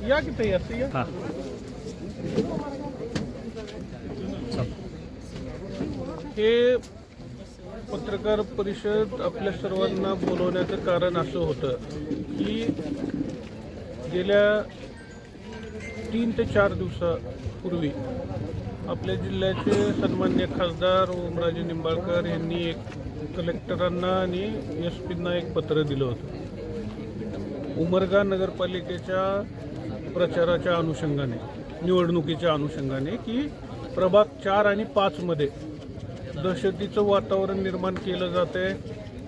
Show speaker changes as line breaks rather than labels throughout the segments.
या की ताई असं या. हे पत्रकार परिषद आपल्या सर्वांना बोलवण्याचं कारण असं होतं की गेल्या 3 ते 4 दिवसापूर्वी आपल्या जिल्ह्याचे सन्मान्य खासदार ओमराजे निंबाळकर यांनी एक कलेक्टरांना आणि SP-ना एक पत्र दिलं होतं. उमरगा नगरपालिकेच्या प्रचाराच्या अनुषंगाने, निवडणुकीच्या अनुषंगाने, की प्रभाग 4 आणि 5 मध्ये दहशतीचं वातावरण निर्माण केलं जाते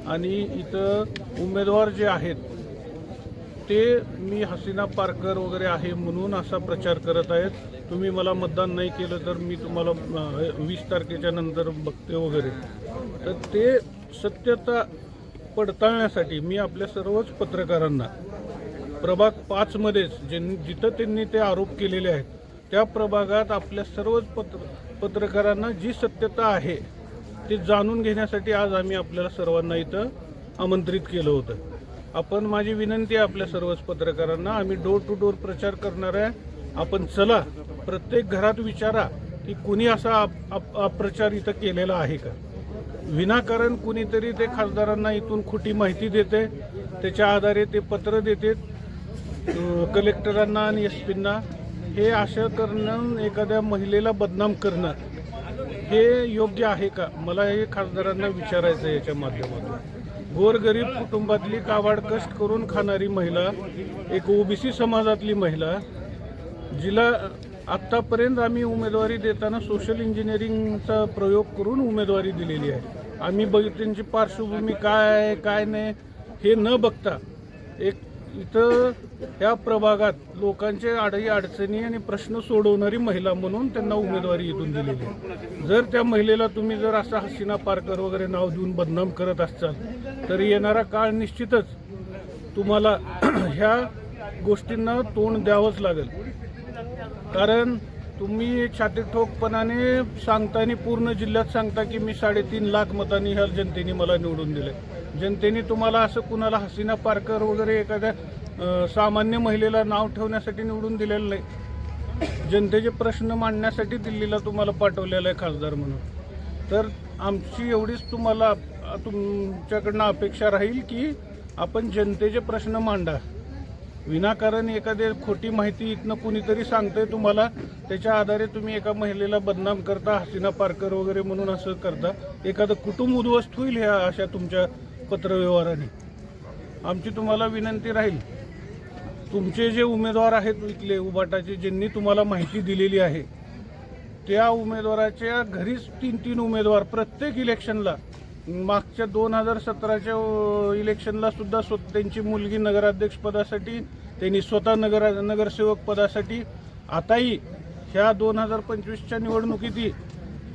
आणि इथं उमेदवार जे आहेत ते मी हसीना पारकर वगैरे आहे म्हणून असा प्रचार करत आहेत. तुम्ही मला मतदान नाही केलं तर मी तुम्हाला 20 तारखेच्या नंतर बघते वगैरे. तर ते सत्यता पडताळण्यासाठी मी आपल्या सर्वच पत्रकारांना प्रभाग 5 मध्येच जिथं त्यांनी ते आरोप केलेले आहेत त्या प्रभागात आपल्या सर्वच पत्रकारांना जी सत्यता आहे ते जाणून घेण्यासाठी आज आम्ही आपल्याला सर्वांना इथं आमंत्रित केलं होतं. आपण, माझी विनंती आहे आपल्या सर्वच पत्रकारांना, आम्ही डोर टू डोर प्रचार करणार आहे. आपण चला, प्रत्येक घरात विचारा की कुणी असा अप्रचार इथं केलेला आहे का. विनाकारण कुणीतरी ते खासदारांना इथून खोटी माहिती देते, त्याच्या आधारे ते पत्र देते कलेक्टरांना आणि SP-ना. हे असं करणं, एखाद्या महिलेला बदनाम करणं, हे योग्य आहे का, मला हे खासदारांना विचारायचं आहे. याच्या माध्यमातून गोरगरीब कुटुंबातली काबाड कष्ट करून खाणारी महिला, एक OBC समाजातली महिला, जिला आत्तापर्यंत आम्ही उमेदवारी देताना सोशल इंजिनिअरिंगचा प्रयोग करून उमेदवारी दिलेली आहे. आम्ही त्यांची पार्श्वभूमी काय आहे काय नाही हे न बघता एक इथं या प्रभागात लोकांचे अडचणी आणि प्रश्न सोडवणारी महिला म्हणून त्यांना उमेदवारी इथून दिलेली आहे. जर त्या महिलेला तुम्ही जर असं हसीना पारकर वगैरे नाव देऊन बदनाम करत असाल तर येणारा काळ निश्चितच तुम्हाला ह्या गोष्टींना तोंड द्यावंच लागेल. कारण तुम्ही छातीठोकपणाने सांगता आणि पूर्ण जिल्ह्यात सांगता की मी 3.5 लाख मतांनी ह्या जनतेने मला निवडून दिले. जनतेने तुम्हाला असं कुणाला हसीना पारकर वगैरे एखाद्या सामान्य महिलेला नाव ठेवण्यासाठी निवडून दिलेलं नाही. जनतेचे प्रश्न मांडण्यासाठी दिल्लीला तुम्हाला पाठवलेलं आहे खासदार म्हणून. तर आमची एवढीच तुम्हाला तुमच्याकडनं अपेक्षा राहील की आपण जनतेचे प्रश्न मांडा. विनाकारण एखादी खोटी माहिती इथनं कुणीतरी सांगतंय तुम्हाला, त्याच्या आधारे तुम्ही एका महिलेला बदनाम करता, हसीना पारकर वगैरे म्हणून असं करता. एखादं कुटुंब उद्ध्वस्त होईल ह्या अशा तुमच्या पत्रव्यवहाराने. आमची तुम्हाला विनंती राहील, तुमचे जे उमेदवार आहेत इथले उबाटाचे, ज्यांनी तुम्हाला माहिती दिलेली आहे, त्या उमेदवाराच्या घरीच 3-3 उमेदवार प्रत्येक इलेक्शनला, मागच्या 2017च्या इलेक्शनला सुद्धा त्यांची मुलगी नगराध्यक्षपदासाठी, त्यांनी स्वतः नगरसेवक पदासाठी, आताही ह्या 2025च्या निवडणुकीतही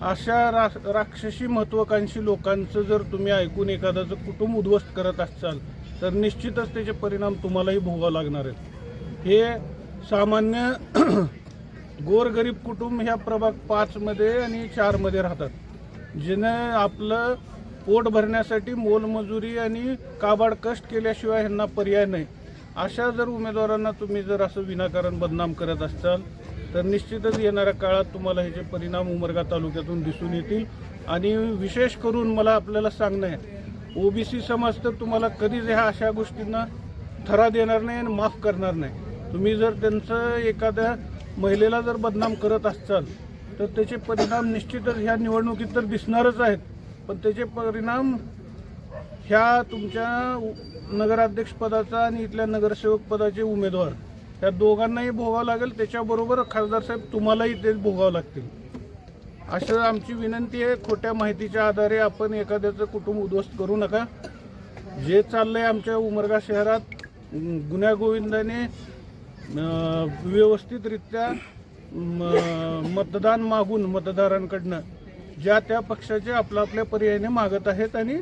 अशा राक्षसी महत्त्वाकांक्षी लोकांचं जर तुम्ही ऐकून एखाद्याचं कुटुंब उद्ध्वस्त करत असाल तर निश्चितच त्याचे परिणाम तुम्हालाही भोगावं लागणार आहेत. हे सामान्य गोरगरीब कुटुंब ह्या प्रभाग 5 मध्ये आणि 4 मध्ये राहतात, जिने आपलं पोट भरण्यासाठी मोलमजुरी आणि काबाड कष्ट केल्याशिवाय ह्यांना पर्याय नाही. अशा जर उमेदवारांना तुम्ही जर असं विनाकारण बदनाम करत असाल तर निश्चितच येणाऱ्या काळात तुम्हाला ह्याचे परिणाम उमरगा तालुक्यातून दिसून येतील. आणि विशेष करून मला आपल्याला सांगणं आहे, OBC समाज तर तुम्हाला कधीच ह्या अशा गोष्टींना थरा देणार नाही आणि माफ करणार नाही. तुम्ही जर त्यांचं एखाद्या महिलेला जर बदनाम करत असाल तर त्याचे परिणाम निश्चितच ह्या निवडणुकीत तर दिसणारच आहेत, पण त्याचे परिणाम ह्या तुमच्या नगराध्यक्षपदाचा आणि इथल्या नगरसेवक पदाचे उमेदवार त्या दोघांनाही भोगावं लागेल. त्याच्याबरोबर खासदार साहेब तुम्हालाही तेच भोगावं लागतील. असं आमची विनंती आहे. खोट्या माहितीच्या आधारे आपण एखाद्याचं कुटुंब उद्ध्वस्त करू नका. जे चाललंय आमच्या उमरगा शहरात गुण्यागोविंदाने व्यवस्थितरित्या मतदान मागून मतदारांकडनं ज्या त्या पक्षाचे आपल्या पर्यायाने मागत आहेत आणि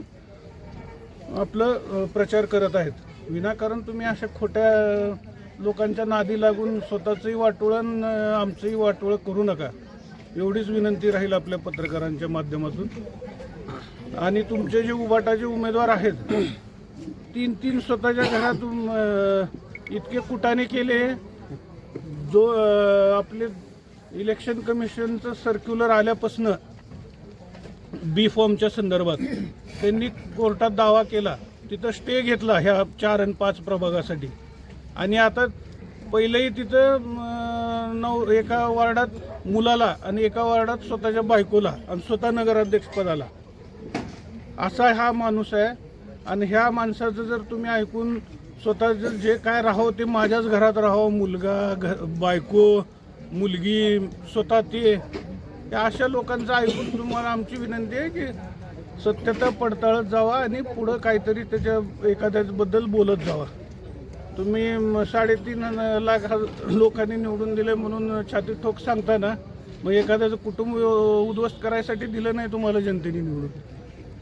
आपलं प्रचार करत आहेत. विनाकारण तुम्ही अशा खोट्या लोकांच्या नादी लागून स्वतःचंही वाटोळं आमचंही वाटोळं करू नका, एवढीच विनंती राहील आपल्या पत्रकारांच्या माध्यमातून. आणि तुमचे जे उबाटाचे उमेदवार आहेत 3-3 स्वतःच्या घरातून इतके कुटाणे केले आपले इलेक्शन कमिशनचं सर्क्युलर आल्यापासून बी फॉर्मच्या संदर्भात त्यांनी कोर्टात दावा केला, तिथं स्टे घेतला ह्या 4 आणि 5 प्रभागासाठी. आणि आता पहिलंही तिथं एका वार्डात मुलाला आणि एका वार्डात स्वतःच्या बायकोला आणि स्वतः नगराध्यक्षपदाला असा हा माणूस आहे. आणि ह्या माणसाचं जर तुम्ही ऐकून स्वतःचं जे काय राहावं ते माझ्याच घरात राहावं, मुलगा बायको मुलगी स्वतः ते अशा लोकांचं ऐकून तुम्हाला आमची विनंती आहे की सत्यता पडताळत जावा आणि पुढं काहीतरी त्याच्या एखाद्याबद्दल बोलत जावा. तुम्ही 3.5 लाख लोकांनी निवडून दिले म्हणून छाती ठोक सांगता ना, मग एखाद्याचं कुटुंब उद्ध्वस्त करायसाठी दिलं नाही तुम्हाला जनतेने निवडून.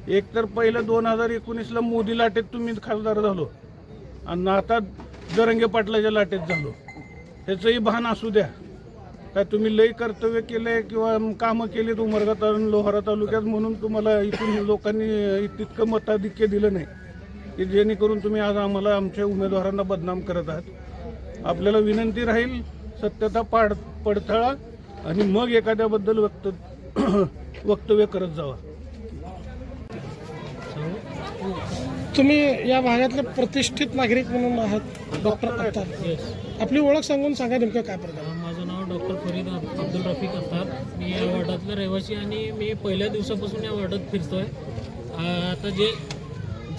एक तर पहिलं 2019ला मोदी लाटेत तुम्ही खासदार झालो आणि आता जरंगे पाटलाच्या लाटेत झालो. ह्याचंही भान असू द्या. काय तुम्ही लई कर्तव्य केले किंवा कामं केलीत उमरगा तालुक्यात लोहारा तालुक्यात म्हणून तुम्हाला इथून लोकांनी तितकं मताधिक्य दिलं नाही की जेणेकरून तुम्ही आज आम्हाला आमच्या उमेदवारांना बदनाम करत आहात. आपल्याला विनंती राहील सत्यता पडताळा आणि मग एखाद्याबद्दल वक्तव्य करत जावा.
तुम्ही या भागातले प्रतिष्ठित नागरिक म्हणून आहात डॉक्टर अत्तार. आपली ओळख सांगून सांगा नेमकं काय प्रकार.
माझं नाव डॉक्टर फरीद अब्दुल रफीक अत्तार. मी या वॉर्डातला रहिवासी आणि मी पहिल्या दिवसापासून या वॉर्डात फिरतोय. आता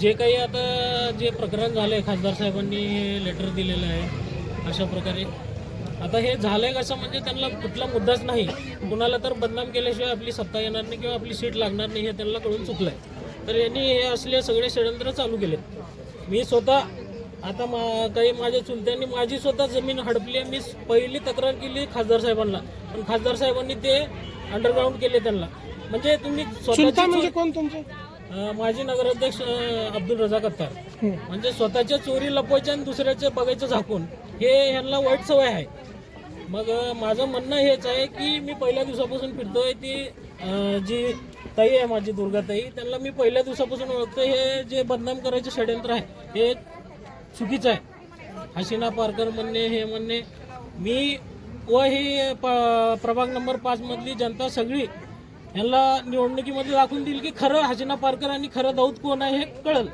जे काही आता जे प्रकरण झालं आहे खासदार साहेबांनी लेटर दिलेलं आहे अशा प्रकारे. आता हे झालं आहे कसं म्हणजे त्यांना कुठला मुद्दाच नाही, कुणाला तर बदनाम केल्याशिवाय आपली सत्ता येणार नाही किंवा आपली सीट लागणार नाही हे त्यांना कळून चुकलं आहे. तर यांनी हे असले सगळे षडयंत्र चालू केले. मी स्वतः आता काही माझ्या चुलत्यांनी माझी स्वतः जमीन हडपली आहे. मी पहिली तक्रार केली खासदार साहेबांना, पण खासदार साहेबांनी ते अंडरग्राऊंड केले त्यांना. म्हणजे तुम्ही
चुलता म्हणजे कोण तुमचं?
माजी नगराध्यक्ष अब्दुल रजाक अत्तार. म्हणजे स्वतःच्या चोरी लपवायच्या आणि दुसऱ्याचे बघायचं झाकून हे ह्यांना वाईट सवय आहे. मग माझं म्हणणं हेच आहे की मी पहिल्या दिवसापासून फिरतोय. ती जी ताई आहे माझी दुर्गाताई, त्यांना मी पहिल्या दिवसापासून ओळखतो. हे जे बदनाम करायचे षडयंत्र आहे हे चुकीचं आहे. हसीना पारकर म्हणणे हे म्हणणे मी व ही प्रभाग नंबर 5 मधली जनता सगळी ह्यांना निवडणुकीमध्ये दाखवून देईल की खरं हसीना पारकर आणि खरं दाऊद कोण आहे हे कळलं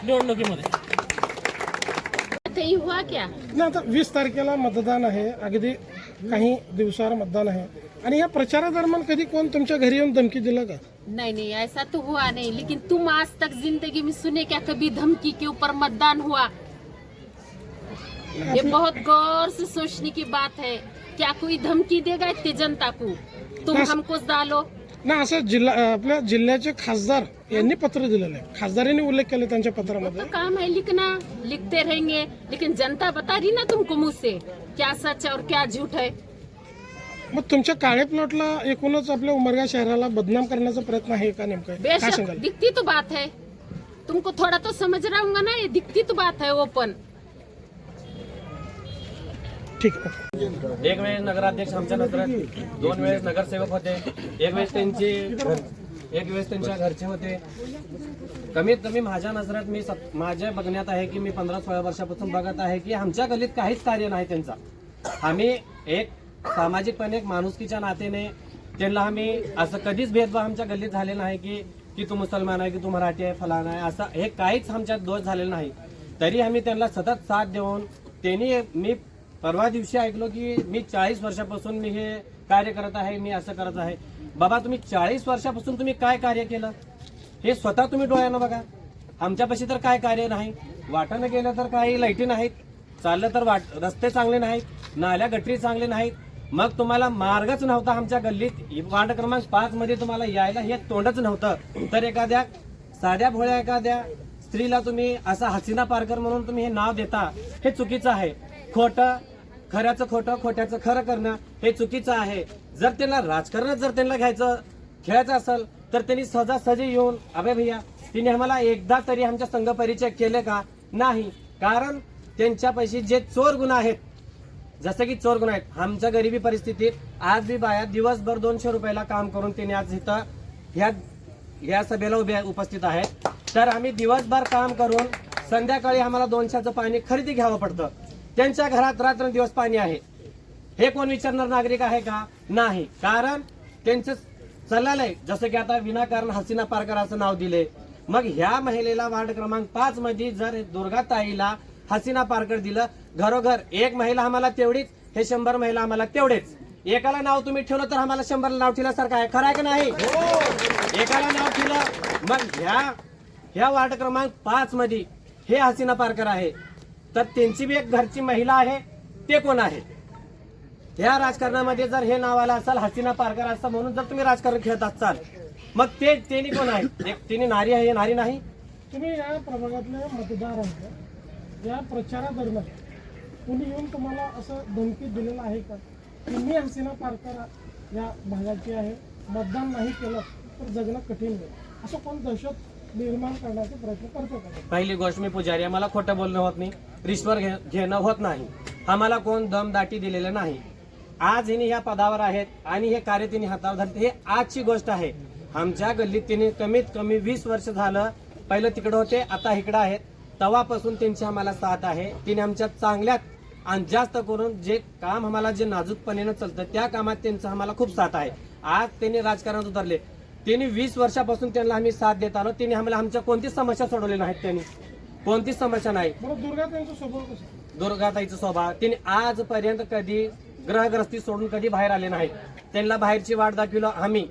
निवडणुकीमध्ये.
हुआ क्या
ना आता 20 तारखेला मतदान आहे, अगदी काही दिवसावर मतदान आहे आणि या प्रचारादरम्यान कधी कोण तुमच्या घरी येऊन धमकी दिला का?
नहीं ऐसा तो हुआ नहीं, लेकिन तुम आज तक जिंदगी में सुने क्या कभी धमकी के ऊपर मतदान हुआ? ये बहुत गौर से सोचने की बात है. क्या कोई धमकी देगा इतनी जनता को? तुम हमको डालो
ना. असं आपल्या जिल्ह्याचे खासदार यांनी पत्र दिलेलं आहे. खासदारांनी उल्लेख केला त्यांच्या पत्रामध्ये.
तो काम है लिखना, लिखते रहेंगे, लेकिन जनता बता रही ना तुमको मुंह से क्या सच है और क्या झूठ है.
मग तुमच्या काळे प्लॉटला एकूणच आपल्या उमरगा शहराला बदनाम करण्याचा प्रयत्न आहे का नेमका? काय
बेशक
सांगाल?
दिखती तो बात है, तुमको थोड़ा तो समझ रहा हूँ ना, ये दिखती तो बात है ओपन.
ठीक आहे.
एक वेळेस नगराध्यक्ष आमच्या नजरात, 2 वेळेस नगरसेवक होते, एक वेळेस त्यांच्या घरचे होते. कमीत कमी माझ्या नजरात माझ्या बघण्यात आहे की मी 15-16 वर्षापासून बघत आहे की आमच्या गल्लीत काहीच कार्य नाही त्यांचा. आम्ही एक सामाजिकपणे एक माणुसकीच्या नात्याने त्यांना आम्ही असं कधीच भेदभाव आमच्या गल्लीत झालेला नाही की तू मुसलमान आहे की तू मराठी आहे फलाना आहे असं हे काहीच आमच्यात दोष झालेला नाही. तरी आम्ही त्यांना सतत साथ देऊन मी परवा दिवशी ऐकलो की मी 40 वर्षापासून मी हे कार्य करत आहे, मी असं करत आहे. बाबा तुम्ही 40 वर्षापासून तुम्ही काय कार्य केलं हे स्वतः तुम्ही डोळ्यानं बघा. आमच्यापाशी तर काय कार्य नाही. वाटानं गेलं तर काही लाईटी नाहीत, चाललं तर रस्ते चांगले नाहीत, नाल्या गटरी चांगले नाहीत. मग तुम्हाला मार्गच नव्हता आमच्या गल्लीत वार्ड क्रमांक 5 मध्ये तुम्हाला यायला हे तोंडच नव्हतं. तर एखाद्या साध्या भोळ्या एखाद्या स्त्रीला तुम्ही असा हसीना पारकर म्हणून तुम्ही हे नाव देता हे चुकीचं आहे. खोटं खऱ्याचं खोटं, खोट्याचं खरं करणं हे चुकीचं आहे. जर त्यांना राजकारणात जर त्यांना खेळायचं असेल तर त्यांनी सहजासहजी येऊन अबे भैया तिने आम्हाला एकदा तरी आमच्या संघ परिचय केले का? नाही. कारण त्यांच्यापाशी जे चोर गुण आहेत, जसं की चोर गुण आहेत, आमच्या गरिबी परिस्थितीत आज बी बाया दिवसभर 200 रुपयाला काम करून त्यांनी आज इथं ह्या सभेला उपस्थित आहेत. तर आम्ही दिवसभर काम करून संध्याकाळी आम्हाला 200चं पाणी खरेदी घ्यावं पडतं. त्यांच्या घरात रात्रंदिवस पाणी आहे. हे कोण विचारणार नागरिक आहे का? नाही. कारण त्यांचं चाललंय जसं की आता विनाकारण हसीना पारकर असं नाव दिले. मग ह्या महिलेला वार्ड क्रमांक 5 मध्ये जर दुर्गाताईला हसीना पारकर दिलं, घरोघर एक महिला आम्हाला तेवढीच, हे 100 महिला आम्हाला तेवढेच. एकाला नाव तुम्ही ठेवलं तर आम्हाला 100 नाव ठेवल्यासारखं आहे. खरं आहे का नाही? एकाला नाव ठेवलं. मग ह्या वार्ड क्रमांक 5 मध्ये हे हसीना पारकर आहे, तर त्यांची बी एक घरची महिला आहे. ते कोण आहे? या राजकारणामध्ये जर हे नाव आलं असाल हसीना पारकर असं म्हणून जर तुम्ही राजकारण खेळत असाल, मग त्यांनी कोण आहे? त्यांनी नारी आहे, हे नारी नाही.
तुम्ही या प्रभागातले मतदार आहात, या प्रचारादरम्यान कुणी येऊन तुम्हाला असं धमकी दिलेलं आहे का की मी हसीना पारकर या भागाची आहे, मतदान नाही केलं तर जगणं कठीण होईल, असं कोण दहशत निर्माण करण्याचा प्रयत्न करतो का?
पहिली गोष्ट मी पुजारी आहे, मला खोटं बोलणं होत नाही, रिश्वर घेणं होत नाही. आम्हाला कोण दमदाटी दिलेलं नाही. आज हिने या पदावर आहेत आणि हे कार्य तिने हातावर धरले, हे आजची गोष्ट आहे. आमच्या गल्लीत तिने कमीत कमी 20 वर्ष झालं, पहिलं तिकडे होते आता इकडे आहेत, तेव्हापासून त्यांची आम्हाला साथ आहे. तिने आमच्या चांगल्यात आणि जास्त करून जे काम आम्हाला जे नाजूकपणेनं चालतं त्या कामात त्यांचं आम्हाला खूप साथ आहे. आज त्यांनी राजकारणात उतरले, त्यांनी 20 वर्षापासून त्यांना आम्ही साथ देत आलो. त्यांनी आम्हाला आमच्या कोणतीच समस्या सोडवली नाहीत. त्यांनी कोणतीच समस्या नाही.
दुर्गाताईंचा स्वभाव कसा?
दुर्गाताईचा स्वभाव, तिने आजपर्यंत कधी ग्रहग्रस्ती सोडून कधी बाहेर आले नाहीत. त्यांना बाहेरची वाट दाखवलं आम्ही,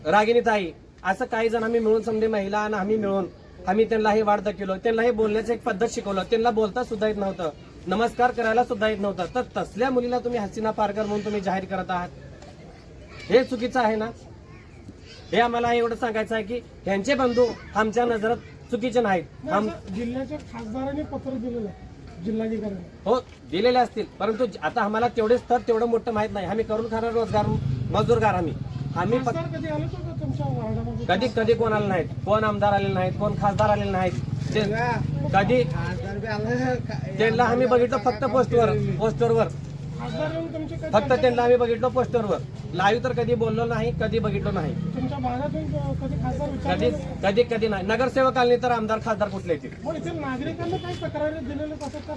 रागिनीताई असं काही जण आम्ही मिळून, समजे महिला आणि आम्ही मिळून आम्ही त्यांना हे वाट दाखवलं. त्यांना हे बोलण्याचं एक पद्धत शिकवलं. त्यांना बोलता सुद्धा येत नव्हतं, नमस्कार करायला सुद्धा येत नव्हतं. तर तसल्या मुलीला तुम्ही हसीना पारकर म्हणून तुम्ही जाहीर करत आहात, हे चुकीचं आहे ना. हे आम्हाला एवढं सांगायचं आहे की ह्यांचे बंधू आमच्या नजरात चुकीचे नाहीत.
जिल्ह्याच्या खासदारांनी पत्र दिलेलं आहे जिल्हाधिकाऱ्यांनी.
हो दिलेले असतील, परंतु आता आम्हाला तेवढेच तर तेवढं मोठं माहित नाही. आम्ही करून खाणार रोजगार मजूरगार. आम्ही
खासदार कधी आले होते का तुमच्या वार्डामध्ये?
कधी कोण आले नाहीत, कोण आमदार आलेले नाहीत, कोण खासदार आलेले नाहीत. कधी त्यांना आम्ही बघितलं फक्त पोस्टरवर
खासदार येऊन तुमचे कधी
फक्त त्यांना आम्ही बघितलं पोस्टरवर. लाईव्ह तर कधी बोललो नाही, कधी बघितलो नाही.
तुमच्या भागातून कधी खासदार
कधी नाही. नगरसेवक आले तर आमदार खासदार कुठले येतील?
मग इथे नागरिकांना काही तक्रारी दिलेल्या असतात का?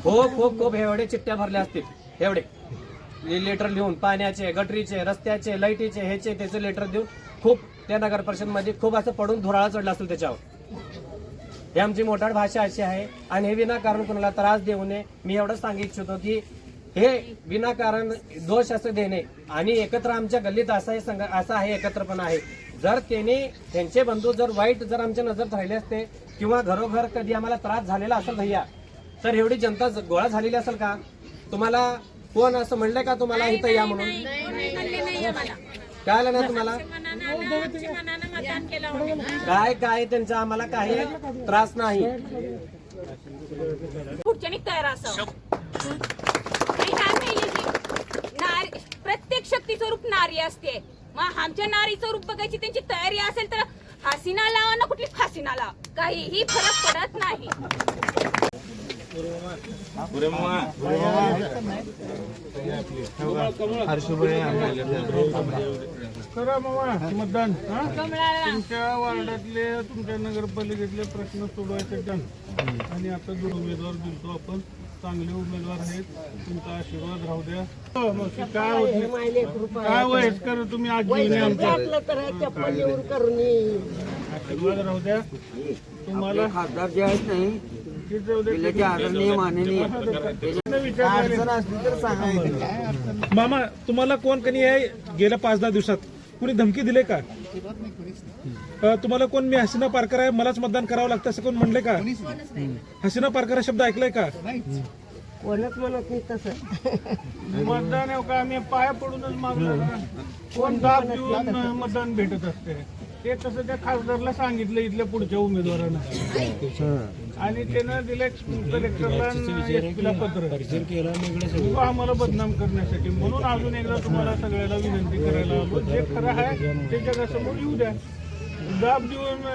खूप एवढे चिठ्ठ्या भरल्या असतील, एवढे लेटर लिहून, पाण्याचे, गटरीचे, रस्त्याचे, लाईटीचे, ह्याचे त्याचे लेटर देऊन खूप त्या नगर परिषद मध्ये खूप असं पडून धुराळा चढला असेल त्याच्यावर. ही आमची मोठाड भाषा अशी आहे. आणि हे विनाकारण कोणाला त्रास देऊ नये. मी एवढंच सांगू इच्छितो की हे विनाकारण दोष असं देणे आणि एकत्र आमच्या गल्लीत असा आहे एकत्रपणा आहे. जर त्यांचे बंधू जर वाईट जर आमच्या नजरेत राहिले असते किंवा घरोघर कधी आम्हाला त्रास झालेला असेल भैया, तर एवढी जनता गोळा झालेली असेल का? तुम्हाला कोण असं म्हणलंय का तुम्हाला इथं या म्हणून? काय आलं ना तुम्हाला? काय त्यांचा आम्हाला काही त्रास नाही.
प्रत्येक शक्तीचं रूप नारी असते. मग आमच्या नारीचं रूप बघायची त्यांची तयारी असेल तर हसीना लावा ना कुठली फासीना लावा, काहीही फरक पडत नाही.
करा मामा मतदान. तुमच्या वार्डातले तुमच्या नगरपालिकेतले प्रश्न सोडवायचे डन. आणि आता जो उमेदवार दिलतो आपण, चांगले उमेदवार आहेत, तुमचा आशीर्वाद राहू द्या. काय वयस्कर तुम्ही आज आशीर्वाद राहू द्या तुम्हाला.
खासदार जे आहेत नाही जिल्ह्याचे आदरणीय माननीय
मामा, तुम्हाला कोण कणी आहे गेल्या 5-10 दिवसात कुणी धमकी दिले का? तुम्हाला कोण मी हसीना पारकर आहे मलाच मतदान करावं लागतं असं कोण म्हणले का? हसीना पारकर हा शब्द ऐकलाय का?
कोणच म्हणत नाही तसं.
मतदान आहे का आम्ही पाया पडूनच मागणार. कोण दाब देऊन मतदान भेटत असते ते तसं त्या खासदारला सांगितलं इथल्या पुढच्या उमेदवारांना, आणि त्यानं दिलं कलेक्टरला एसपीला पत्र आम्हाला बदनाम करण्यासाठी. म्हणून अजून एकदा तुम्हाला सगळ्याला विनंती करायला आलो, जे खरं आहे ते जगासमोर येऊ द्या. दाब देऊन